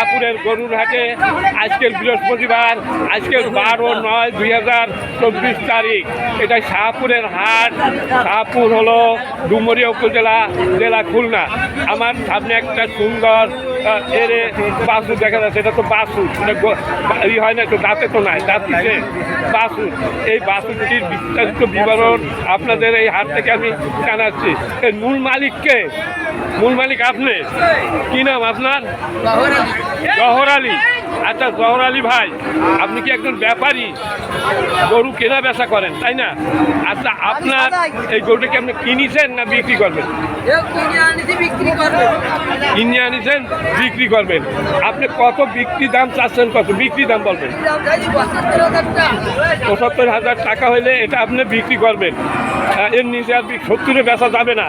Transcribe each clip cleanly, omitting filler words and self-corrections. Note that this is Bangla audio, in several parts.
শাহপুরের গরুর হাটে আজকের বৃহস্পতিবার, আজকের 12/9/2024 তারিখ। এটা শাহপুরের হাট। শাহপুর হলো ডুমুরিয়া উপজেলা, জেলা খুলনা। আমার সামনে একটা সুন্দর এরে বাসু দেখা যাচ্ছে। এটা তো বাসু, ই হয় না, তো দাঁতে তো নাই, দাঁত দিচ্ছে বাসু। এই বাসুটির বিস্তারিত বিবরণ আপনাদের এই হাট থেকে আমি জানাচ্ছি। এর মূল মালিককে, মূল মালিক আপনি, কি নাম আপনার? জহর আলী। আচ্ছা জহর আলী ভাই, আপনি কি একজন ব্যাপারী, গরু কেনা বেচা করেন তাই না? আচ্ছা আপনার এই গরুটাকে আপনি কিনেছেন না বিক্রি করবেন? কিনে আনিছেন, বিক্রি করবেন। আপনি কত বিক্রি দাম চাচ্ছেন, কত বিক্রি দাম বলবেন? ৭৫,০০০ টাকা হইলে এটা আপনি বিক্রি করবেন। এর নিচে আর ৭০-এ বেচা যাবে না।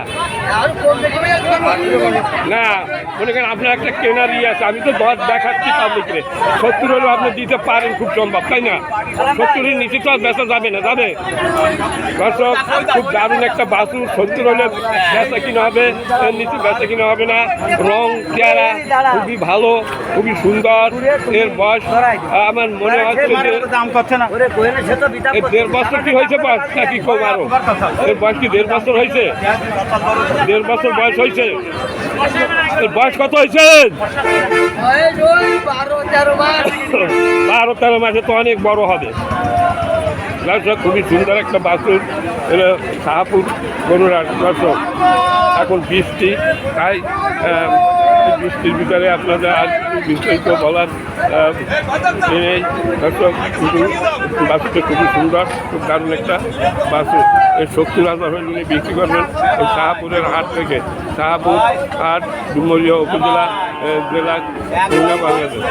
না মনে করেন আপনার একটা কেনার ইয়ে আছে, আমি তো 10 দেখাচ্ছি পাবলিকরে। ৭০ হলেও আপনি দিতে পারেন খুব সম্ভব, তাই না? ৭০-এর নিচে তো আর বেচা যাবে না, যাবে? দর্শক, খুব দারুণ একটা বাছুর। ৭০ হলে বেচা কিনা হবে, এর নিচে বেচা কিনা হবে না। রং চেহারা খুবই ভালো, খুবই সুন্দর। এর বয়স আমার মনে হচ্ছে যে 1.5 বছর কি হয়েছে বয়স, নাকি কম আরো? এর বয়স কি 1.5 বছর হয়েছে? 1.5 বছর বয়স হয়েছে। এর বয়স কত হয়েছে? 12-13 মাসে তো অনেক বড় হবে। খুবই সুন্দর একটা বাছুর। এটা শাহপুর গরুর হাট। দর্শক, এখন বৃষ্টি, তাই বৃষ্টির ভিতরে আপনাদের আর বিস্তারিত বলার নেই। দর্শক, বাছুরটা খুবই সুন্দর, খুব দারুণ একটা বাছুর। এই ৭০,০০০ হলে বিক্রি করবেন এই শাহপুরের হাট থেকে। শাহপুর হাট, ডুমুরিয়া উপজেলা, জেলা খুলনা, বাংলাদেশ।